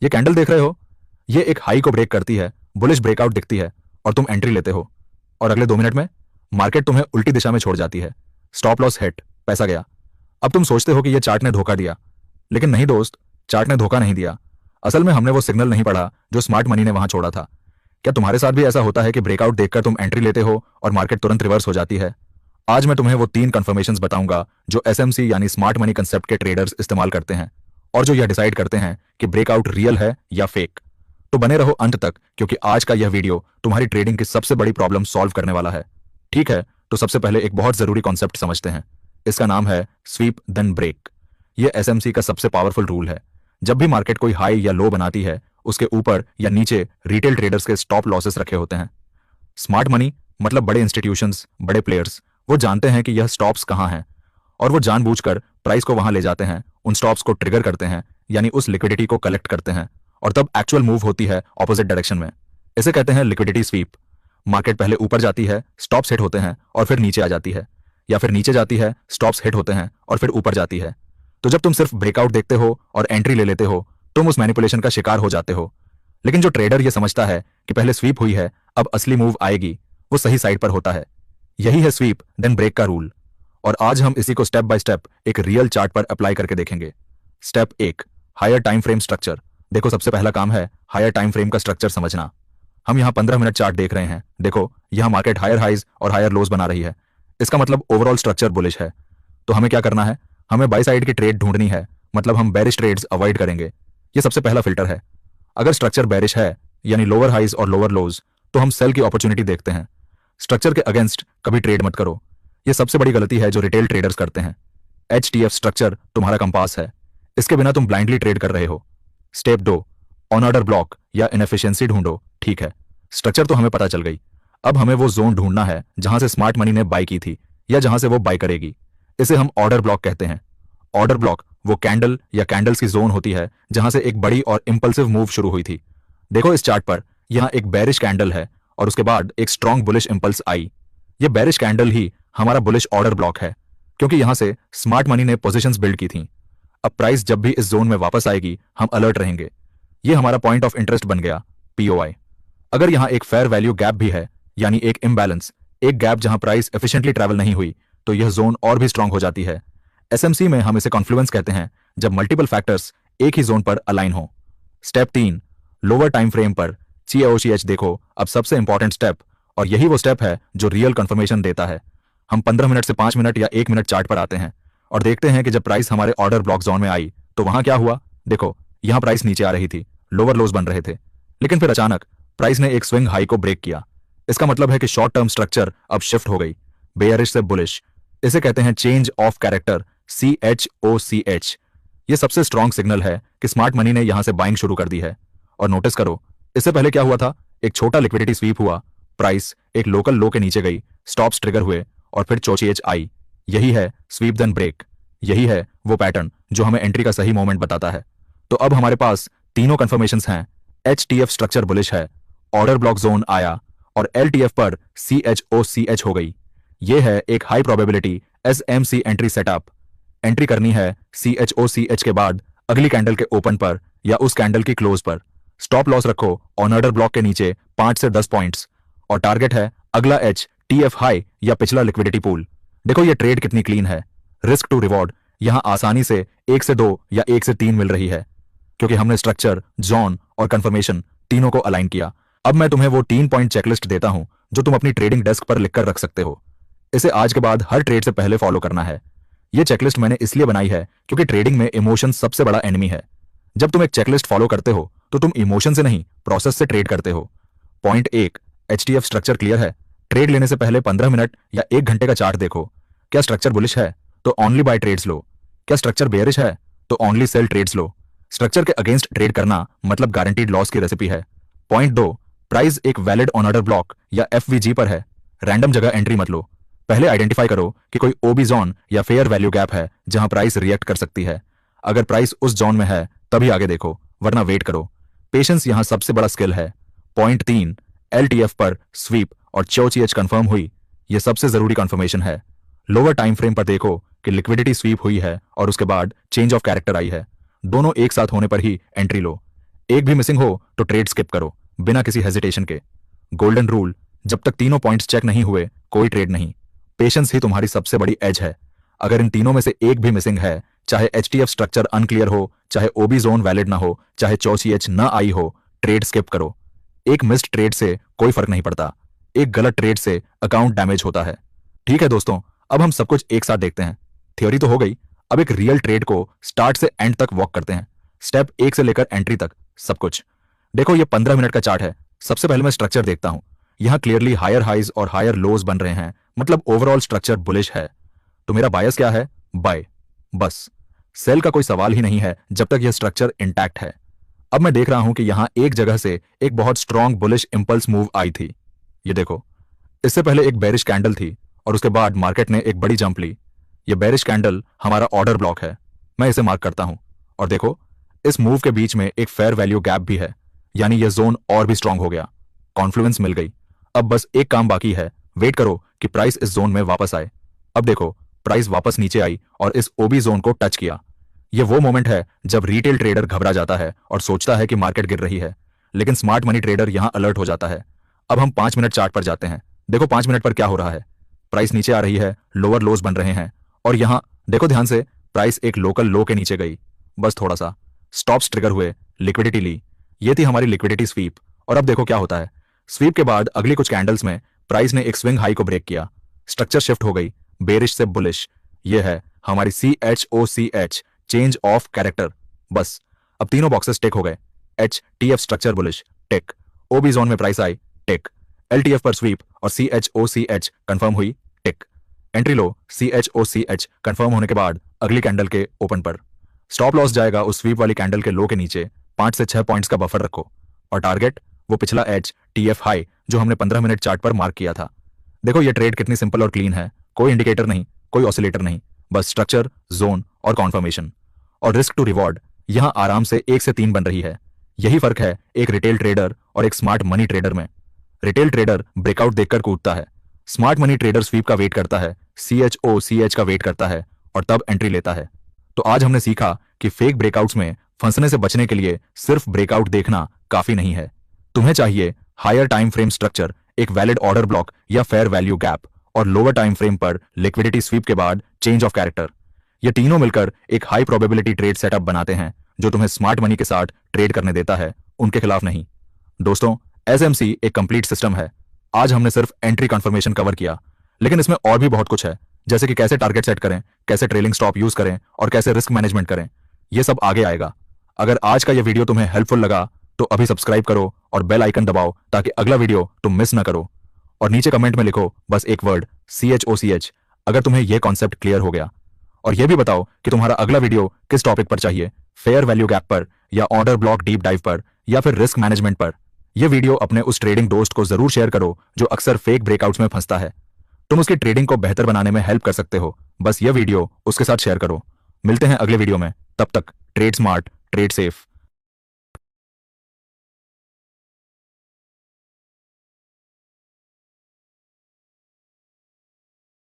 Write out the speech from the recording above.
ये कैंडल देख रहे हो, ये एक हाई को ब्रेक करती है, बुलिश ब्रेकआउट दिखती है और तुम एंट्री लेते हो और अगले 2 मिनट में मार्केट तुम्हें उल्टी दिशा में छोड़ जाती है। स्टॉप लॉस हिट, पैसा गया। अब तुम सोचते हो कि ये चार्ट ने धोखा दिया, लेकिन नहीं दोस्त, चार्ट ने धोखा नहीं दिया। असल में हमने वो सिग्नल नहीं पढ़ा जो स्मार्ट मनी ने वहां छोड़ा था। क्या तुम्हारे साथ भी ऐसा होता है कि ब्रेकआउट देखकर तुम एंट्री लेते हो और मार्केट तुरंत रिवर्स हो जाती है? आज मैं तुम्हें वो 3 कंफर्मेशंस बताऊंगा जो एसएमसी यानी स्मार्ट मनी कंसेप्ट के ट्रेडर्स इस्तेमाल करते हैं और जो यह डिसाइड करते हैं कि ब्रेकआउट रियल है या फेक। तो बने रहो अंत तक, क्योंकि आज का यह वीडियो तुम्हारी ट्रेडिंग की सबसे बड़ी प्रॉब्लम सॉल्व करने वाला है। ठीक है, तो सबसे पहले एक बहुत जरूरी कॉन्सेप्ट समझते हैं। इसका नाम है स्वीप देन ब्रेक। यह एसएमसी का सबसे पावरफुल रूल है। जब भी मार्केट कोई हाई या लो बनाती है, उसके ऊपर या नीचे रिटेल ट्रेडर्स के स्टॉप लॉसेस रखे होते हैं। स्मार्ट मनी मतलब बड़े इंस्टीट्यूशंस, बड़े प्लेयर्स, वो जानते हैं कि यह स्टॉप्स कहां हैं और वो जानबूझकर प्राइस को वहां ले जाते हैं, उन स्टॉप्स को ट्रिगर करते हैं, यानी उस लिक्विडिटी को कलेक्ट करते हैं और तब एक्चुअल मूव होती है ऑपोजिट डायरेक्शन में। इसे कहते हैं लिक्विडिटी स्वीप। मार्केट पहले ऊपर जाती है, स्टॉप्स हिट होते हैं और फिर नीचे आ जाती है, या फिर नीचे जाती है, स्टॉप्स हिट होते हैं और फिर ऊपर जाती है। तो जब तुम सिर्फ ब्रेकआउट देखते हो और एंट्री ले लेते हो, तुम उस मैनिपुलेशन का शिकार हो जाते हो। लेकिन जो ट्रेडर ये समझता है कि पहले स्वीप हुई है, अब असली मूव आएगी, वो सही साइड पर होता है। यही है स्वीप देन ब्रेक का रूल। और आज हम इसी को स्टेप बाय स्टेप एक रियल चार्ट पर अप्लाई करके देखेंगे। Step 1, higher time frame structure. देखो, सबसे पहला काम है हायर टाइम फ्रेम का स्ट्रक्चर समझना। हम यहाँ 15 मिनट चार्ट देख रहे हैं। देखो, यहाँ मार्केट हायर हाइज और हायर लोज बना रही है। इसका मतलब ओवरऑल स्ट्रक्चर बुलिश है। तो हमें क्या करना है? हमें बाई साइड की ट्रेड ढूंढनी है, मतलब हम बेरिश ट्रेड्स अवॉइड करेंगे। ये सबसे पहला फिल्टर है। अगर स्ट्रक्चर बेरिश है, यानी लोअर हाइज और लोअर लोज, तो हम सेल की अपॉर्चुनिटी देखते हैं। स्ट्रक्चर के अगेंस्ट कभी ट्रेड मत करो। यह सबसे बड़ी गलती है जो रिटेल ट्रेडर्स करते हैं। HTF स्ट्रक्चर तुम्हारा कंपास है, इसके बिना तुम ब्लाइंडली ट्रेड कर रहे हो। स्टेप 2, ऑन ऑर्डर ब्लॉक या इनएफिशिएंसी ढूंढो। ठीक है, स्ट्रक्चर तो हमें पता चल गई। अब हमें वो जोन ढूंढना है जहां से स्मार्ट मनी ने बाय की थी या जहां से वो बाय करेगी। इसे हम ऑर्डर ब्लॉक कहते हैं। ऑर्डर ब्लॉक वो कैंडल या कैंडल्स की जोन होती है जहां से एक बड़ी और इंपल्सिव मूव शुरू हुई थी। देखो इस चार्ट पर, यहां एक बेरिश कैंडल है और उसके बाद एक स्ट्रॉन्ग बुलिश इंपल्स आई। ये बेरिश कैंडल ही हमारा बुलिश ऑर्डर ब्लॉक है, क्योंकि यहां से स्मार्ट मनी ने पोजीशंस बिल्ड की थी। अब प्राइस जब भी इस जोन में वापस आएगी, हम अलर्ट रहेंगे। ये हमारा पॉइंट ऑफ इंटरेस्ट बन गया, POI। अगर यहां एक फेयर वैल्यू गैप भी है, यानी एक इम्बैलेंस, एक गैप जहां प्राइस एफिशिएंटली ट्रैवल नहीं हुई, तो यह जोन और भी स्ट्रांग हो जाती है। एसएमसी में हम इसे कॉन्फ्लुएंस कहते हैं, जब मल्टीपल फैक्टर्स एक ही जोन पर अलाइन हो। स्टेप 3, लोअर टाइम फ्रेम पर CAOCH देखो। अब सबसे इंपॉर्टेंट स्टेप, और यही वो स्टेप है जो रियल कंफर्मेशन देता है। हम 15 मिनट से 5 मिनट या 1 मिनट चार्ट पर आते हैं और देखते हैं कि जब प्राइस हमारे ऑर्डर ब्लॉक जोन में आई तो वहां क्या हुआ। देखो, यहां प्राइस नीचे आ रही थी, लोअर लोज बन रहे थे, लेकिन फिर अचानक प्राइस ने एक स्विंग हाई को ब्रेक किया। इसका मतलब है कि शॉर्ट टर्म स्ट्रक्चर अब शिफ्ट हो गई, बेयरिश से बुलिश। इसे कहते हैं चेंज ऑफ कैरेक्टर, CHOCH। ये सबसे स्ट्रॉन्ग सिग्नल है कि स्मार्ट मनी ने यहां से बाइंग शुरू कर दी है। और नोटिस करो, इससे पहले क्या हुआ था? एक छोटा लिक्विडिटी स्वीप हुआ, प्राइस एक लोकल लो के नीचे गई, स्टॉप्स ट्रिगर हुए और फिर CHOCH आई। यही है स्वीप देन ब्रेक। यही है वो पैटर्न जो हमें एंट्री का सही मोमेंट बताता है। तो अब हमारे पास तीनों कंफर्मेशंस हैं। HTF स्ट्रक्चर बुलिश है, ऑर्डर ब्लॉक जोन आया और LTF पर CHOCH हो गई। ये है एक high probability SMC entry setup. Entry करनी है CHOCH के बाद अगली कैंडल के ओपन पर या उस कैंडल की क्लोज पर। स्टॉप लॉस रखो ऑन ऑर्डर ब्लॉक के नीचे 5 से 10 पॉइंट्स और टारगेट है अगला HTF हाई या पिछला लिक्विडिटी पूल। देखो ये ट्रेड कितनी क्लीन है। रिस्क टू रिवॉर्ड यहां आसानी से 1 से 2 या 1 से 3 मिल रही है, क्योंकि हमने स्ट्रक्चर, जोन और कंफर्मेशन तीनों को अलाइन किया। अब मैं तुम्हें वो 3 पॉइंट चेकलिस्ट देता हूं जो तुम अपनी ट्रेडिंग डेस्क पर लिखकर रख सकते हो। इसे आज के बाद हर ट्रेड से पहले फॉलो करना है। यह चेकलिस्ट मैंने इसलिए बनाई है क्योंकि ट्रेडिंग में इमोशन सबसे बड़ा एनिमी है। जब तुम एक चेकलिस्ट फॉलो करते हो तो तुम इमोशन से नहीं, प्रोसेस से ट्रेड करते हो। पॉइंट 1, HTF स्ट्रक्चर क्लियर है। ट्रेड लेने से पहले 15 मिनट या 1 घंटे का चार्ट देखो। क्या स्ट्रक्चर बुलिश है तो ओनली बाय ट्रेड्स लो। क्या स्ट्रक्चर बेयरिश है तो ओनली सेल ट्रेड्स लो। स्ट्रक्चर के अगेंस्ट ट्रेड करना मतलब गारंटीड लॉस की रेसिपी है। पॉइंट 2, प्राइस एक वैलिड ऑन ऑर्डर ब्लॉक या FVG पर है, रैंडम जगह एंट्री मत लो। पहले आइडेंटिफाई करो कि कोई OB जोन या फेयर वैल्यू गैप है जहां प्राइस रिएक्ट कर सकती है। अगर प्राइस उस जोन में है तभी आगे देखो, वरना वेट करो। पेशेंस यहां सबसे बड़ा स्किल है। पॉइंट 3, LTF पर स्वीप और CHOCH कंफर्म हुई। यह सबसे जरूरी कंफर्मेशन है। लोअर टाइम फ्रेम पर देखो कि लिक्विडिटी स्वीप हुई है और उसके बाद चेंज ऑफ कैरेक्टर आई है। दोनों एक साथ होने पर ही एंट्री लो। एक भी मिसिंग हो तो ट्रेड स्किप करो बिना किसी हेजिटेशन के। गोल्डन रूल, जब तक तीनों पॉइंट्स चेक नहीं हुए कोई ट्रेड नहीं। पेशेंस ही तुम्हारी सबसे बड़ी एज है। अगर इन तीनों में से एक भी मिसिंग है, चाहे एचटीएफ स्ट्रक्चर अनक्लियर हो, चाहे ओबी जोन वैलिड ना हो, चाहे चौची एच ना आई हो, ट्रेड स्किप करो। एक मिस्ड ट्रेड से कोई फर्क नहीं पड़ता, एक गलत ट्रेड से अकाउंट डैमेज होता है। ठीक है दोस्तों, अब हम सब कुछ एक साथ देखते हैं। थ्योरी तो हो गई, अब एक रियल ट्रेड को स्टार्ट से एंड तक वॉक करते हैं। स्टेप 1 से लेकर एंट्री तक सब कुछ। देखो ये 15 मिनट का चार्ट है। सबसे पहले मैं स्ट्रक्चर देखता हूं। यहां क्लियरली हायर हाइज और हायर लोज बन रहे हैं, मतलब ओवरऑल स्ट्रक्चर बुलिश है। तो मेरा बायस क्या है? बाय। बस सेल का कोई सवाल ही नहीं है जब तक यह स्ट्रक्चर इंटैक्ट है। अब मैं देख रहा हूं कि यहां एक जगह से एक बहुत strong bullish impulse move I थी। ये देखो, इससे पहले एक बेरिश कैंडल थी और उसके बाद मार्केट ने एक बड़ी जंप ली। ये बेरिश कैंडल हमारा ऑर्डर ब्लॉक है, मैं इसे मार्क करता हूं। और देखो, इस मूव के बीच में एक फेयर वैल्यू गैप भी है, यानी यह जोन और भी स्ट्रांग हो गया। कॉन्फ्लुएंस मिल गई। अब बस एक काम बाकी है, वेट करो कि प्राइस इस जोन में वापस आए। अब देखो, प्राइस वापस नीचे आई और इस ओबी जोन को टच किया। यह वो मोमेंट है जब रिटेल ट्रेडर घबरा जाता है और सोचता है कि मार्केट गिर रही है, लेकिन स्मार्ट मनी ट्रेडर यहां अलर्ट हो जाता है। अब हम 5 मिनट चार्ट पर जाते हैं। देखो 5 मिनट पर क्या हो रहा है। प्राइस नीचे आ रही है, लोअर लोज बन रहे हैं और यहां देखो ध्यान से, प्राइस एक लोकल लो के नीचे गई। बस थोड़ा सा स्टॉप्स ट्रिगर हुए, लिक्विडिटी ली। ये थी हमारी लिक्विडिटी स्वीप। और अब देखो क्या होता है। स्वीप के बाद अगली कुछ कैंडल्स में प्राइस ने एक स्विंग हाई को ब्रेक किया, स्ट्रक्चर शिफ्ट हो गई बेरिश से बुलिश। ये है हमारी CHOCH, चेंज ऑफ कैरेक्टर। बस अब तीनों बॉक्सेस टिक हो गए। HTF स्ट्रक्चर बुलिश, टिक। ओबी जोन में प्राइस आई, टिक। LTF पर स्वीप और CHOCH कंफर्म हुई, टिक। एंट्री लो CHOCH कंफर्म होने के बाद अगली कैंडल के ओपन पर स्टॉप लॉस जाएगा उस स्वीप वाली कैंडल के लो के नीचे। 5 से 6 पॉइंट्स का बफर रखो और टारगेट वो पिछला HTF हाई जो हमने 15 मिनट चार्ट पर मार्क किया था। देखो ये ट्रेड कितनी सिंपल और क्लीन है। कोई इंडिकेटर नहीं, कोई ऑसिलेटर नहीं, बस स्ट्रक्चर, जोन और कॉन्फर्मेशन। और रिस्क टू रिवॉर्ड यहां आराम से 1 से 3 बन रही है। यही फर्क है एक रिटेल ट्रेडर और एक स्मार्ट मनी ट्रेडर में। रिटेल ट्रेडर ब्रेकआउट देखकर कूदता है, स्मार्ट मनी ट्रेडर स्वीप का वेट करता है, CHOCH का वेट करता है और तब एंट्री लेता है। तो आज हमने सीखा कि फेक ब्रेकआउट्स में फंसने से बचने के लिए सिर्फ ब्रेकआउट देखना काफी नहीं है। तुम्हें चाहिए हायर टाइम फ्रेम स्ट्रक्चर, एक वैलिड ऑर्डर ब्लॉक या फेयर वैल्यू गैप, और लोअर टाइम फ्रेम पर लिक्विडिटी स्वीप के बाद चेंज ऑफ कैरेक्टर। ये तीनों मिलकर एक हाई प्रोबेबिलिटी ट्रेड सेटअप बनाते हैं जो तुम्हें स्मार्ट मनी के साथ ट्रेड करने देता है, उनके खिलाफ नहीं। दोस्तों, SMC एक कंप्लीट सिस्टम है। आज हमने सिर्फ एंट्री कंफर्मेशन कवर किया, लेकिन इसमें और भी बहुत कुछ है, जैसे कि कैसे टारगेट सेट करें, कैसे ट्रेलिंग स्टॉप यूज करें और कैसे रिस्क मैनेजमेंट करें। ये सब आगे आएगा। अगर आज का ये वीडियो तुम्हें हेल्पफुल लगा तो अभी सब्सक्राइब करो और बेल आइकन दबाओ ताकि अगला वीडियो तुम मिस ना करो। और नीचे कमेंट में लिखो बस एक वर्ड CHOCH अगर तुम्हें यह कॉन्सेप्ट क्लियर हो गया। और यह भी बताओ कि तुम्हारा अगला वीडियो किस टॉपिक पर चाहिए, फेयर वैल्यू गैप पर या ऑर्डर ब्लॉक डीप डाइव पर या फिर रिस्क मैनेजमेंट पर। यह वीडियो अपने उस ट्रेडिंग दोस्त को जरूर शेयर करो जो अक्सर फेक ब्रेकआउट्स में फंसता है। तुम उसकी ट्रेडिंग को बेहतर बनाने में हेल्प कर सकते हो। बस यह वीडियो उसके साथ शेयर करो। मिलते हैं अगले वीडियो में, तब तक ट्रेड स्मार्ट, ट्रेड सेफ।